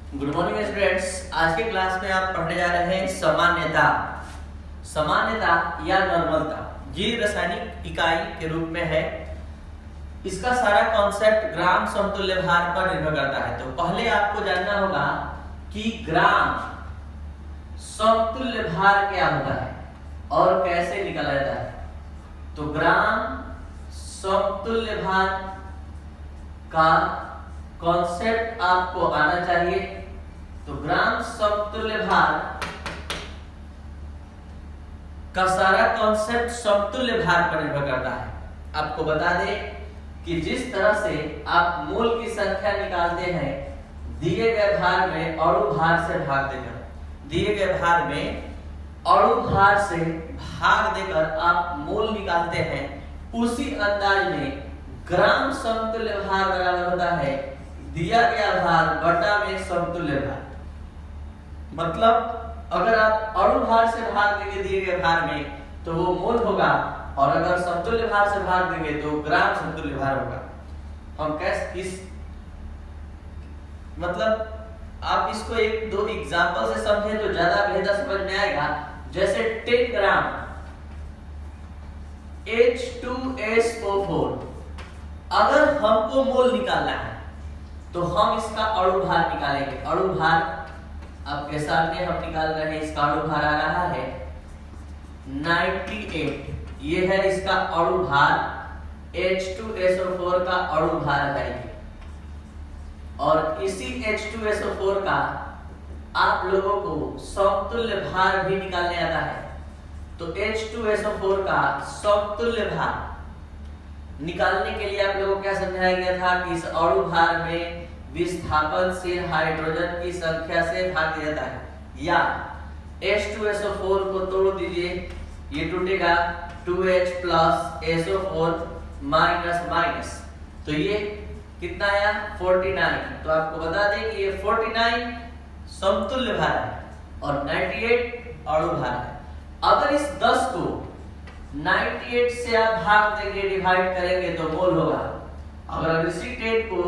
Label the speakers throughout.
Speaker 1: Good morning students. आज के class में आप पढ़ने जा रहे हैं सामान्यता। सामान्यता या नॉर्मलता ये रासायनिक इकाई के रूप में है। इसका सारा कॉन्सेप्ट ग्राम समतुल्य भार पर निर्भर करता है। तो पहले आपको जानना होगा कि ग्राम समतुल्य भार क्या होता है और कैसे निकाला जाता है। तो ग्राम समतुल्य भार का कॉन्सेप्ट आपको आना चाहिए। तो ग्राम समतुल्य भार का सारा कॉन्सेप्ट समतुल्य भार पर निर्भर करता है। आपको बता दें कि जिस तरह से आप मोल की संख्या निकालते हैं दिए गए भार में अणु भार से भाग देकर, दिए गए भार में अणु भार से भाग देकर आप मोल निकालते हैं, उसी अंदाज में ग्राम समतुल्य भार बराबर होता है दिया गया भार बटा में समतुल्य भार। मतलब अगर आप अणु भार से भाग देंगे दिए गए भार में तो वो मोल होगा, और अगर समतुल्य भार से भाग देंगे तो ग्राम समतुल्य भार होगा। हम कैसे इस मतलब आप इसको एक दो एग्जांपल से समझें तो ज्यादा बेहतर समझ में आएगा। जैसे 10 ग्राम H2SO4 अगर हमको मोल निकालना है तो हम इसका अणु भार निकालेंगे। अणु भार आपके सामने हम निकाल रहे हैं। इसका अणु भार आ रहा है 98। ये है इसका अणु भार। H2SO4 का अणु भार है और इसी H2SO4 का आप लोगों को समतुल्य भार भी निकालने आता है। तो H2SO4 का समतुल्य भार निकालने के लिए आप लोगों को क्या समझाया गया था कि इस अणु भार में विस्थापनशील हाइड्रोजन की संख्या से भाग दिया जाता है। या H2SO4 को तोड़ दीजिए, ये टूटेगा 2H plus SO4 minus minus, तो ये कितना आया 49। तो आपको बता दें कि ये 49 समतुल्य भार है और 98 अणु भार है। अगर इस 10 को 98 से आप भाग देंगे, डिवाइड करेंगे तो मोल होगा। अगर इसी 10 को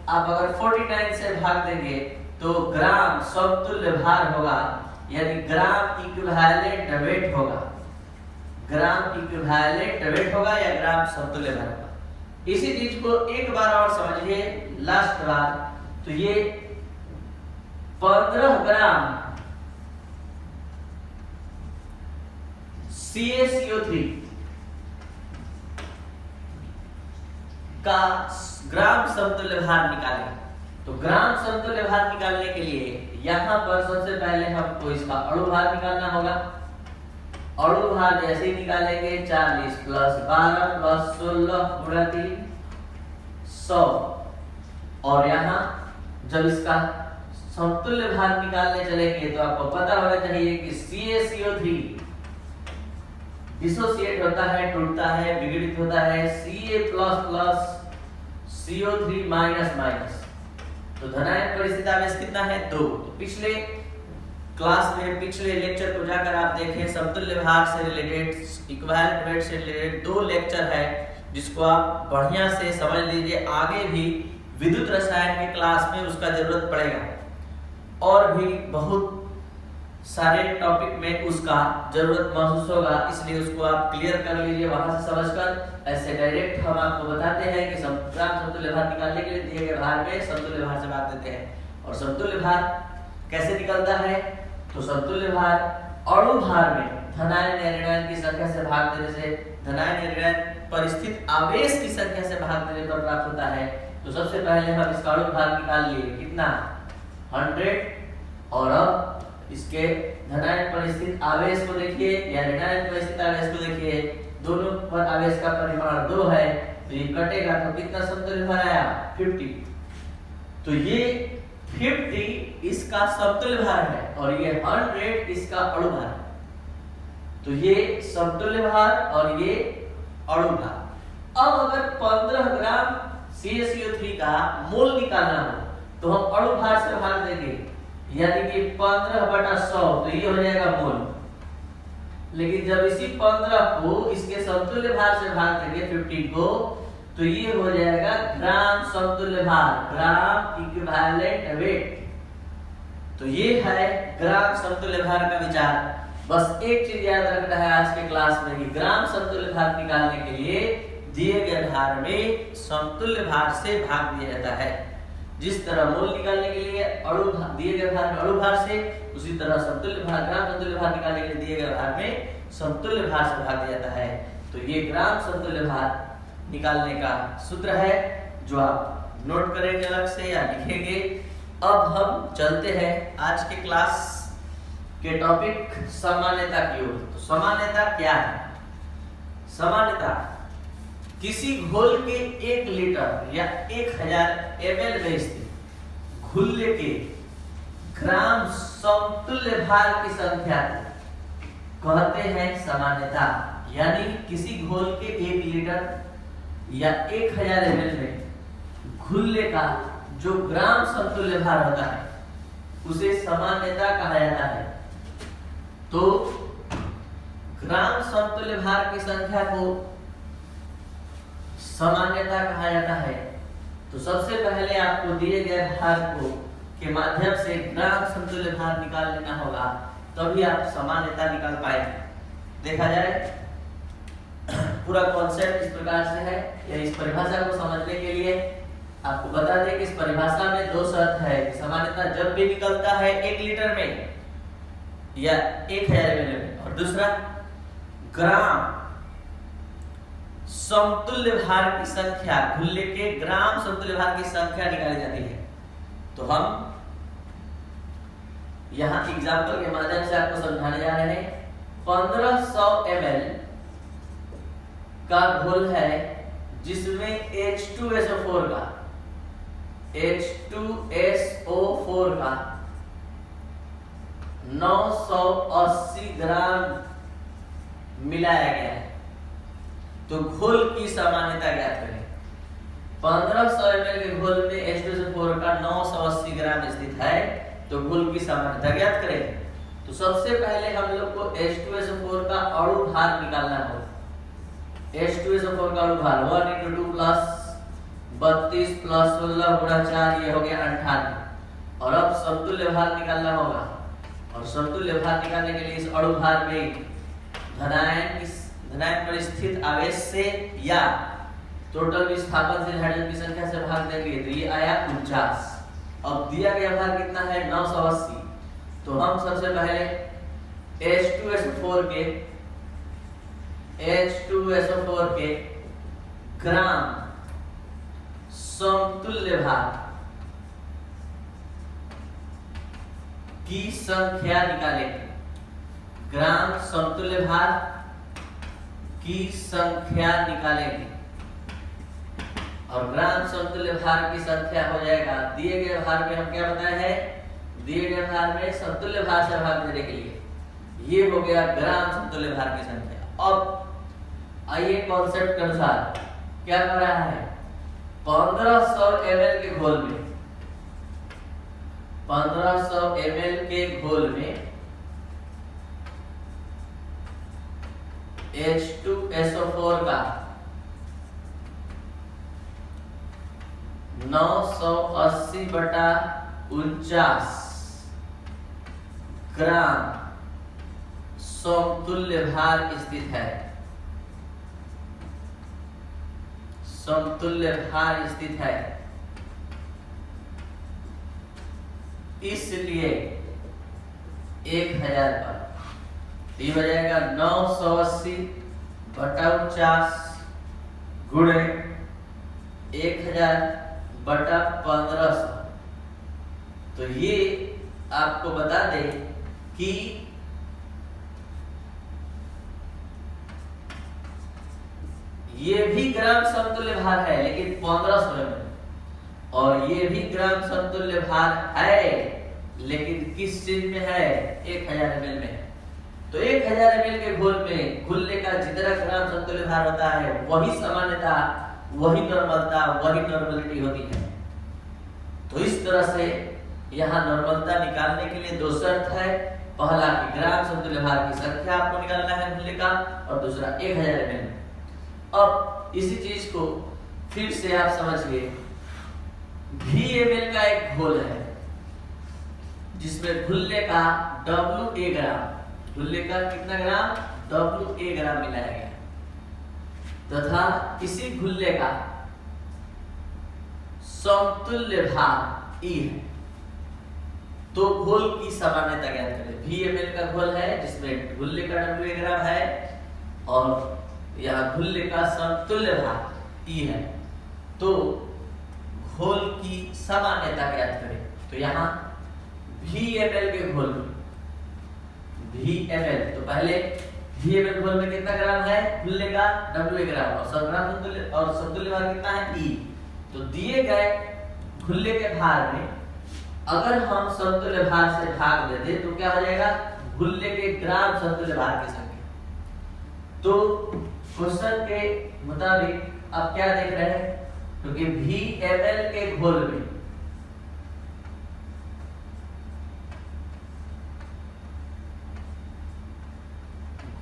Speaker 1: आप अगर 49 से भाग देंगे तो ग्राम समतुल्य भार होगा, यानी ग्राम इक्विवेलेंट वेट होगा। ग्राम इक्विवेलेंट वेट होगा या ग्राम समतुल्य भार होगा। इसी चीज को एक बार और समझिए, लास्ट बार। तो ये 15 ग्राम CaCO3 का ग्राम समतुल्य भार निकालें। तो ग्राम समतुल्य भार निकालने के लिए यहां पर सबसे पहले हमको इसका अणु भार निकालना होगा। अणु भार जैसे ही निकालेंगे 40 प्लस 12 प्लस 16 गुणा 3 100। और यहाँ जब इसका समतुल्य भार निकालने चलेंगे तो आपको पता होना चाहिए कि CaCO3 डिसोसिएट होता है, टूटता है, विघटित होता है Ca plus plus CO3 minus minus. तो धनायन परिस्थिति आवेश कितना है 2। तो पिछले क्लास में पिछले लेक्चर को जाकर आप देखें, समतुल्य भार से रिलेटेड, इक्विवेलेंट वेट से रिलेटेड 2 लेक्चर है जिसको आप बढ़िया से समझ लीजिए। आगे भी विद्युत रसायन के क्लास में उसका जरूरत पड़ेगा और भी बहुत सारे टॉपिक में उसका जरूरत महसूस होगा, इसलिए उसको आप क्लियर कर लीजिए वहां से समझकर। ऐसे डायरेक्ट हम आपको बताते हैं कि ग्राम समतुल्य भार निकालने के लिए दिए गए भार में समतुल्य भार से भाग देते हैं। और समतुल्य भार कैसे निकलता है, तो समतुल्य भार अणु भार में धनायन या ऋणायन की संख्या से भाग देने से, धनायन या ऋणायन परिस्थित आवेश की संख्या से भाग देने पर प्राप्त होता है। तो सबसे पहले हम इसका अणु भार निकाल लिए, कितना 100। और अब इसके धनायन परिस्थित आवेश को देखिए या ऋणायन परिस्थित आवेश को देखिए, दोनों पर आवेश का परिमाण 2 है, तो ये कटेगा तो कितना समतुल्य भार आया 50। तो ये 50 इसका समतुल्य भार है और ये 100 इसका अणु भार है। तो ये समतुल्य भार और ये अणु भार। अब अगर 15 ग्राम CaCO3 का मोल निकालना हो तो हम अणु भार से भाग देंगे, यानी कि 15/100, तो ये हो जाएगा मोल। लेकिन जब इसी 15 को इसके समतुल्य भार से भाग देंगे 15 को, तो ये हो जाएगा ग्राम समतुल्य भार, ग्राम इक्विवेलेंट वेट। तो ये है ग्राम समतुल्य भार का विचार। बस एक चीज याद रखना है आज के क्लास में कि ग्राम समतुल्य भार निकालने के लिए दिए गए भार में समतुल्य भार से भाग दिया जाता है। जिस तरह मूल निकालने के लिए दिए गए भार में अणु भार से, उसी तरह समतुल्य भार ग्राम समतुल्य भार निकालने के लिए दिए गए भार में समतुल्य भार से भाग दिया जाता है। तो ये ग्राम समतुल्य भार निकालने का सूत्र है जो आप नोट करेंगे अलग से या लिखेंगे। अब हम चलते हैं आज के क्लास के टॉपिक सामान्यता की ओर। तो सामान्यता क्या है? सामान्यता किसी घोल के 1 लीटर या 1000 ml में स्थित घुल्ले के ग्राम समतुल्य भार की संख्या कहते हैं सामान्यता। यानी किसी घोल के 1 लीटर या 1000 ml में घुल्ले का जो ग्राम समतुल्य भार होता है उसे सामान्यता कहा जाता है। तो ग्राम समतुल्य भार की संख्या को सामान्यता कहा जाता है। तो सबसे पहले आपको दिए गए भार को के माध्यम से ग्राम समतुल्य भार निकाल लेना होगा, तभी आप सामान्यता निकाल पाएंगे। देखा जाए पूरा कॉन्सेप्ट इस प्रकार से है। या इस परिभाषा को समझने के लिए आपको बता दें कि इस परिभाषा में 2 शर्त है कि सामान्यता जब भी निकलता है 1 लीटर में या 1000 ml में, और दूसरा ग्राम समतुल्य भार की संख्या, घुल्ले के ग्राम समतुल्य भार की संख्या निकाली जाती है। तो हम यहां एग्जांपल के माध्यम से आपको समझाने जा रहे हैं। 1500 ml का घोल है जिसमें H2SO4 का 980 ग्राम मिलाया गया है। तो घोल की सामान्यता ज्ञात करें। 1500 ml के घोल में H2SO4 का 980 ग्राम स्थित है, तो घोल की सामान्यता ज्ञात करें। तो सबसे पहले हम लोग को H2SO4 का अणु भार निकालना होगा। H2SO4 का अणु भार 1 × 2 + 32 + 16 × 4 ये हो गया 98। और अब समतुल्य भार निकालना होगा, और समतुल्य भार निकालने के लिए इस अणु भार में धनायन पर स्थित आवेश से या टोटल विस्थापनशील हाइड्रोजन की संख्या से भाग देंगे, तो ये आया 49। अब दिया गया भार कितना है? 980। तो हम सबसे पहले H2SO4 के ग्राम समतुल्य भार की संख्या निकालेंगे। ग्राम समतुल्य भार की संख्या निकालेंगे, और ग्राम समतुल्य भार की संख्या हो जाएगा दिए गए भार में। हम क्या बताए हैं? दिए गए भार में समतुल्य भार से भाग देने के लिए ये हो गया ग्राम समतुल्य भार की संख्या। अब आइए कॉन्सेप्ट के अनुसार क्या कर रहा है? 1500 ml के घोल में 1500 ml के घोल में H2SO4 का 980/49 ग्राम समतुल्य भार स्थित है। समतुल्य भार स्थित है, इसलिए 1000 पर ये हो जाएगा 980/49 गुणे 1000/1500। तो ये आपको बता दें कि ये भी ग्राम समतुल्य भार है, लेकिन 1500 ml, और ये भी ग्राम समतुल्य भार है, लेकिन किस चीज में है? 1000 ml में। तो 1000 ml के घोल में घुल्ले का जितना ग्राम समतुल्य भार होता है वही सामान्यता, वही नॉर्मलता, वही नॉर्मलिटी होती है। तो इस तरह से यहाँ नॉर्मलता निकालने के लिए 2 शर्त है। पहला कि ग्राम समतुल्य भार की संख्या आपको निकालना है घुल्ले का, और दूसरा 1000 ml। अब इसी चीज को फिर से आप समझिए। VML का एक घोल है जिसमें घुल्ले का WA ग्राम, घुल्ले का कितना ग्राम, WA ग्राम मिलाया गया, तथा इसी घुल्ले का समतुल्य भार E है। तो घोल की सामान्यता ज्ञात करें। VML का घोल है जिसमें घुल्ले का WA ग्राम है और यहाँ घुल्ले का समतुल्य भार E है। तो घोल की सामान्यता ज्ञात करें। तो यहाँ VML के घोल में VML, तो पहले VML घोल में कितना ग्राम है, घुल्ले का WA ग्राम और समतुल्य भार कितना है E। तो दिए गए घुल्ले के भार में अगर हम समतुल्य भार से भाग दे दें तो क्या हो जाएगा, घुल्ले के ग्राम समतुल्य भार की संख्या। तो क्वेश्चन के मुताबिक आप क्या देख रहे हैं, क्योंकि VML के घोल में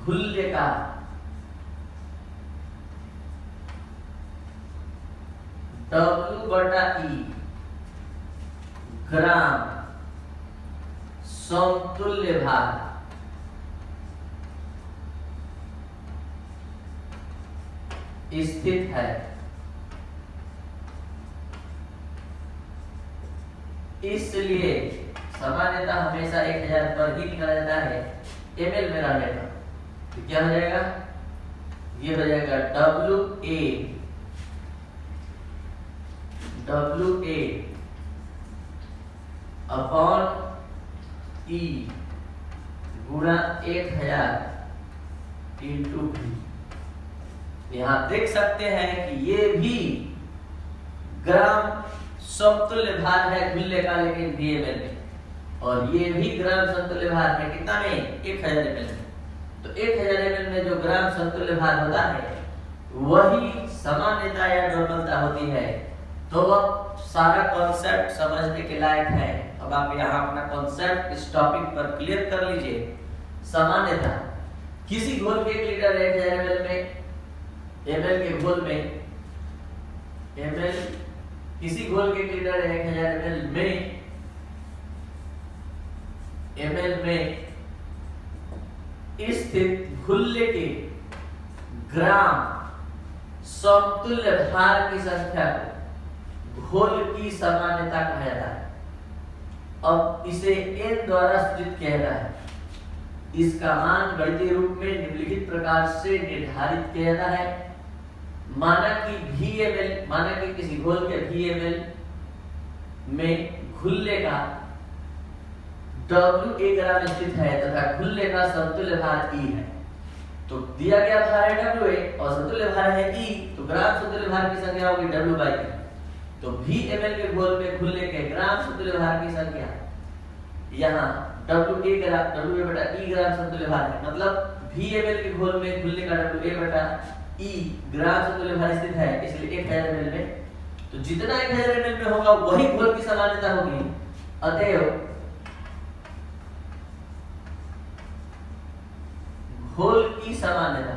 Speaker 1: घुल्ले का W/E ग्राम समतुल्य भार स्थित है। इसलिए सामान्यता हमेशा 1000 पर ही निकाला जाता है ml में रहने पर। तो क्या हो जाएगा, ये हो जाएगा WA अपॉन E गुणा 1000 इंटू V। यहाँ देख सकते हैं कि ये भी ग्राम समतुल्य भार है घुल्ले का, लेकिन VML में, और ये भी ग्राम समतुल्य भार है कितना में, 1000 ml में। तो 1000 ml में जो ग्राम समतुल्य भार होता है वही सामान्यता या नॉर्मलता होती है। तो अब सारा कॉन्सेप्ट समझने के लायक है। अब आप यहाँ अपना कॉन्सेप्ट इस टॉपिक पर क्लियर कर लीजिए। सामान्यता, किसी घोल के 1 लीटर 1000 ml में ml के घोल में ml किसी घोल के 1 लीटर 1000 ml में स्थित घुल्ले के ग्राम समतुल्य भार की संख्या को घोल की सामान्यता कहा जाता है। अब इसे n द्वारा सूचित किया जाता है। इसका मान गणितीय रूप में निम्नलिखित प्रकार से निर्धारित किया जाता है। माना कि किसी घोल के VML में घुल्ले का WA ग्राम स्थित है तथा घुल्ले का समतुल्य भार E है। तो दिया गया भार है WA और समतुल्य भार है E, तो ग्राम समतुल्य भार की संख्या होगी W/E। तो VML के घोल में घुल्ले के ग्राम समतुल्य भार की संख्या, यहाँ WA/E ग्राम समतुल्य भार है, मतलब VML के घोल में घुल्ले का WA/E ग्राम समतुल्य भार स्थित है, इसलिए 1000 ml में। तो जितना 1000 ml में होगा वही घोल की सामान्यता होगी। अतएव घोल की सामान्यता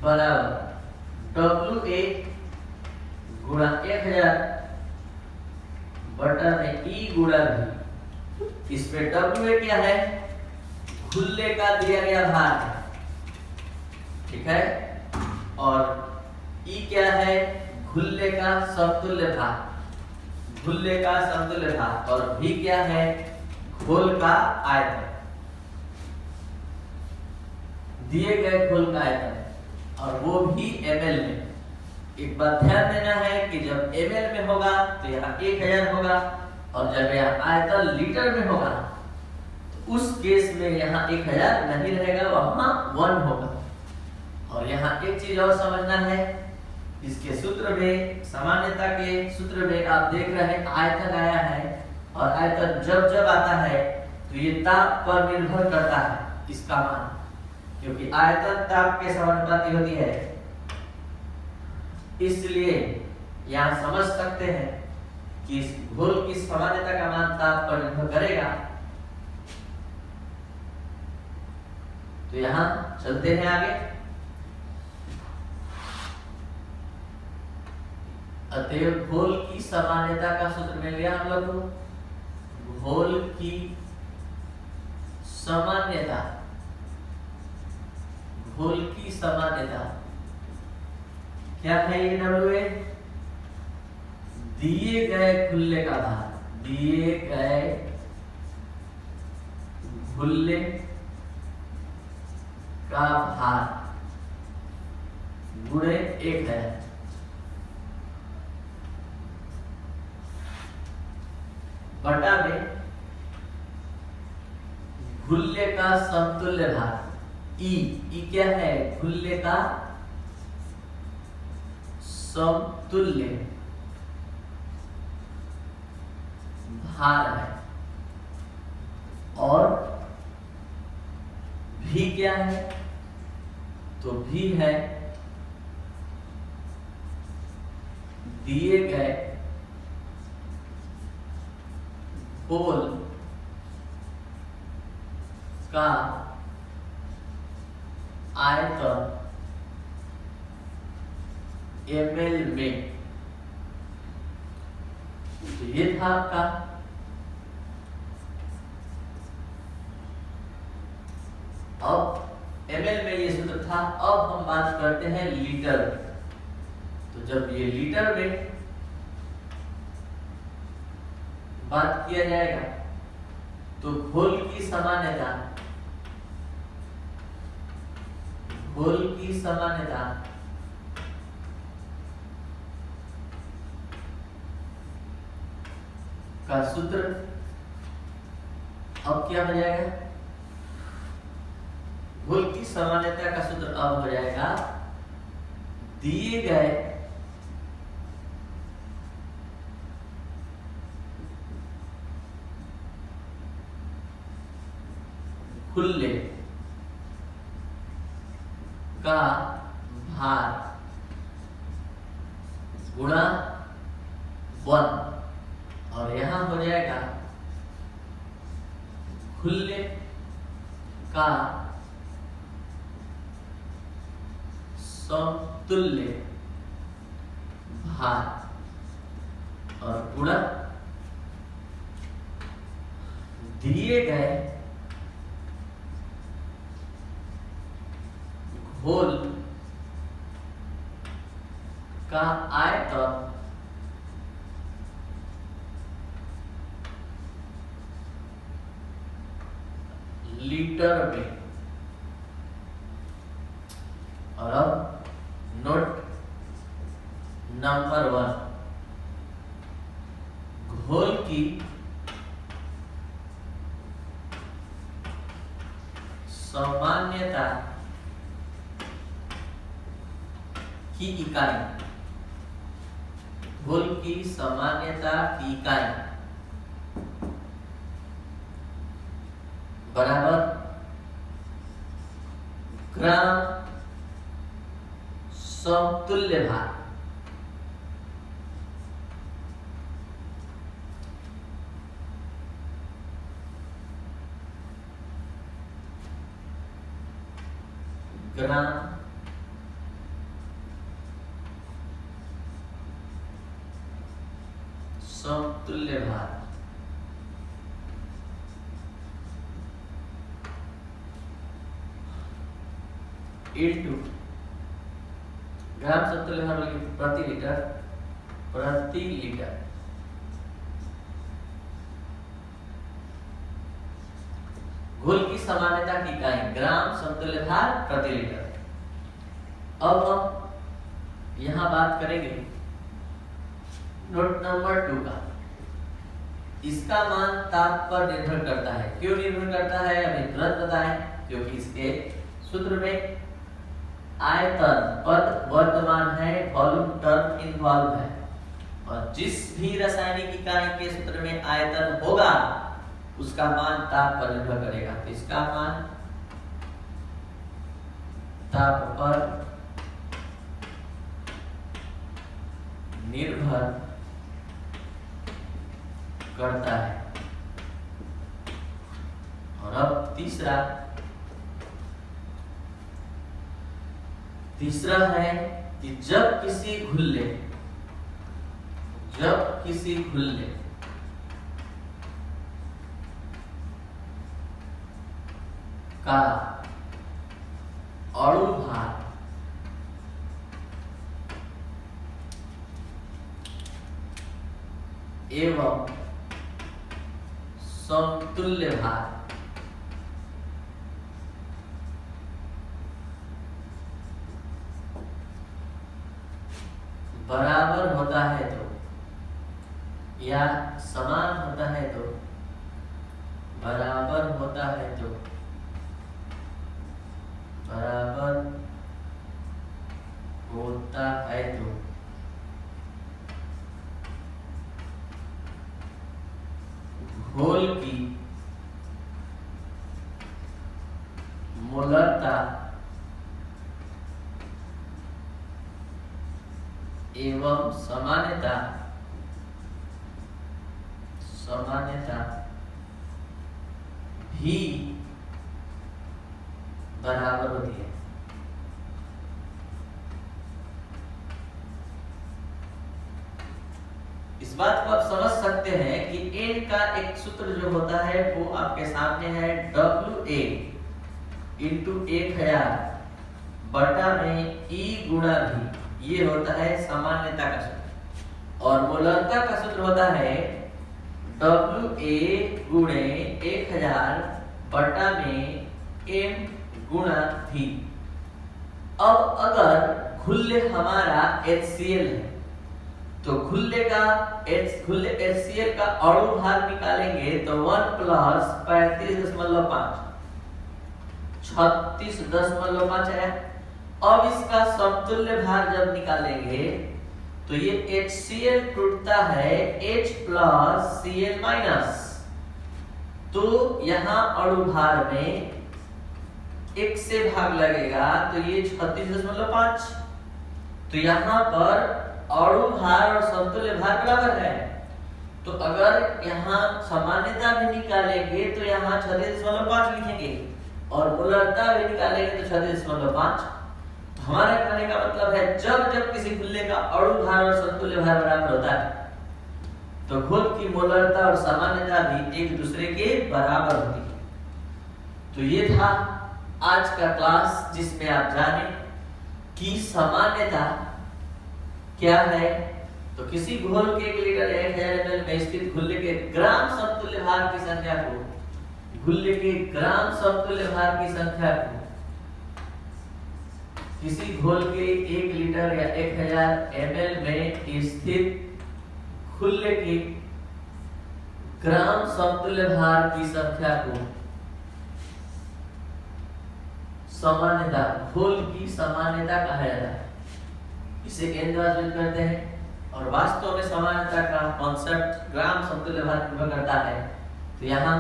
Speaker 1: बराबर WA गुणा 1000 बटा में E गुणा V। इसमें WA क्या है, घुल्ले का दिया गया भार है, ठीक है, और E क्या है, घुल्ले का समतुल्य भार, और V क्या है, घोल का आयतन, दिए गए घोल का आयतन, और वो भी ml में। एक बात ध्यान देना है कि जब ml में होगा तो यहाँ 1000 होगा, और जब यहाँ आयतन लीटर में होगा तो उस केस में यहाँ 1000 नहीं रहेगा, वहां 1 होगा। और यहाँ एक चीज और समझना है, इसके सूत्र में, सामान्यता के सूत्र में आप देख रहे हैं आयतन आया है, और आयतन जब आता है तो ये ताप पर निर्भर करता है इसका मान, क्योंकि आयतन ताप के समानुपाती होती है। इसलिए यहाँ समझ सकते हैं कि इस घोल की सामान्यता का मान ताप पर निर्भर करेगा। तो यहां चलते हैं आगे। अतएव घोल की सामान्यता का सूत्र मिल गया हम लोग को। घोल की सामान्यता, घोल की सामान्यता क्या है? ये W दिए गए खुले का भार, दिए गए खुले का भार गुणे 1 है। बटा में खुले का समतुल्य भार ई क्या है? खुले का समतुल्य भार है। और भी क्या है? तो भी है दिए गए घोल का आयतन ml में। तो ये था आपका अब ml में ये सूत्र था। अब हम बात करते हैं लीटर। तो जब ये लीटर में बात किया जाएगा तो घोल की सामान्यता, घोल की सामान्यता का सूत्र अब क्या हो जाएगा? घोल की सामान्यता का सूत्र अब हो जाएगा दिए गए खुले का भार गुणा 1। और यहां हो जाएगा खुले का समतुल्य भार और गुणा दिए गए घोल का आयतन लीटर में। और अब नोट नंबर 1, घोल की सामान्यता की इकाई, घोल की सामान्यता की इकाई बराबर ग्राम समतुल्य भार। ग्राम समतुल्य भार इंटू ग्राम समतुल्य भार प्रति लीटर, प्रति लीटर घोल की सामान्यता की इकाई ग्राम समतुल्य भार प्रति लीटर। अब हम यहां बात करेंगे नोट नंबर 2 का। इसका मान ताप पर निर्भर करता है। क्यों निर्भर करता है अभी तुरंत बताएं, क्योंकि इसके सूत्र में आयतन पद वर्तमान है, वॉल्यूम टर्म इन्वॉल्व है। और जिस भी रासायनिक इकाई के सूत्र में आयतन होगा उसका मान ताप पर निर्भर करेगा। तो इसका मान ताप पर निर्भर करता है। और अब तीसरा तीसरा है कि जब किसी घुल्ले का अणु भार एवं समतुल्य भार बराबर होता है तो या समान होता है तो बराबर होता है तो घोल की मोलरता एवं सामान्यता भी बराबर होती है। इस बात को आप समझ सकते हैं कि n का एक सूत्र जो होता है वो आपके सामने है WA इंटू 1000 बटा में E गुणा V, ये होता है सामान्यता का सूत्र। और मोलरता का सूत्र होता है WA गुणे 1000 बटा में M गुणा V। अब अगर घुल्ले हमारा HCl है तो घुल्ले HCl का अणु भार निकालेंगे तो 1 प्लस 35.5 36.5 है। अब इसका समतुल्य भार जब निकालेंगे तो ये HCl टूटता है H प्लस Cl माइनस, तो यहाँ अणु भार में 1 से भाग लगेगा तो ये 36.5, तो यहाँ पर अणु भार और समतुल्य भार बराबर है। तो अगर यहाँ सामान्यता भी निकालेंगे तो यहाँ 36.5 लिखेंगे और मोलरता भी निकालेंगे तो 36.5। तो हमारा कहने का मतलब है जब किसी घुल्ले का अणु भार और समतुल्य भार बराबर होता है तो घोल की मोलरता और सामान्यता भी एक दूसरे के बराबर होती है। तो ये था आज का क्लास जिसमें आप जाने कि सामान्यता क्या है। तो किसी घोल के 1 लीटर 1000 ml में स्थित घुल्ले के ग्राम समतुल्य भार की संख्या को किसी घोल के 1 लीटर या 1000 ml में स्थित घुल्ले के ग्राम समतुल्य भार की संख्या को सामान्यता, घोल की सामान्यता कहा जाता है। इसे n द्वारा व्यक्त करते हैं और वास्तव में सामान्यता का कॉन्सेप्ट ग्राम समतुल्य भार निर्भर करता है। तो यहाँ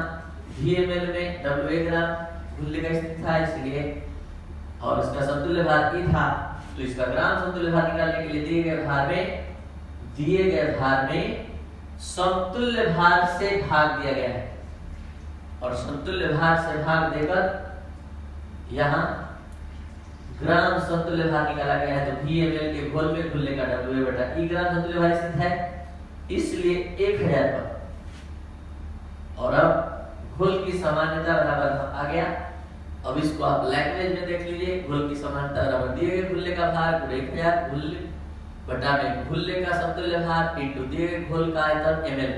Speaker 1: VmL में WA ग्राम घुल्ले का स्थित था इसलिए, और इसका समतुल्य भार E था, तो इसका ग्राम समतुल्य भार निकालने के लिए दिए गए भार में समतुल्य भार से भाग दिया गया है और समतुल्य भार से भाग देकर यहाँ ग्राम समतुल्य भार निकाला गया है। तो VmL के घोल में घुल्ले का WA बटा E ग्राम समतुल्य भार स्थित है, इसलिए 1000 पर। और अब घोल की सामान्यता बराबर आ गया। अब इसको आप लैंग्वेज में देख लीजिए। घोल की सामान्यता बराबर दिए गए घुल्ले का भार 1000 घुल्ले बटा में घुल्ले का समतुल्य भार इंटू दिए गए घोल का आयतन ml।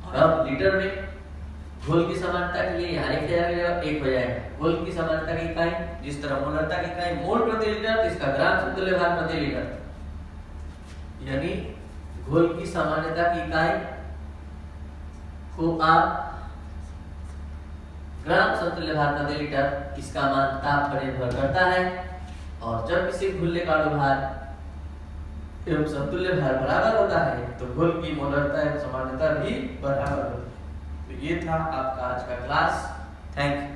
Speaker 1: और अब लीटर में घोल की समानता के लिए यहाँ 1000 1 हो जाएगा। घोल की समानता की इकाई, जिस तरह मोलरता की इकाई मोल प्रति लीटर, तो इसका ग्राम समतुल्य भार प्रति लीटर, यानी घोल की सामान्यता की इकाई को आप ग्राम समतुल्य भार प्रति लीटर, इसका मान ताप पर निर्भर करता है। और जब किसी घुल्ले का अणु भार एवं समतुल्य भार बराबर होता है तो घोल की मोलरता एवं सामान्यता भी बराबर होती है। तो ये था आपका आज का क्लास। Thank you.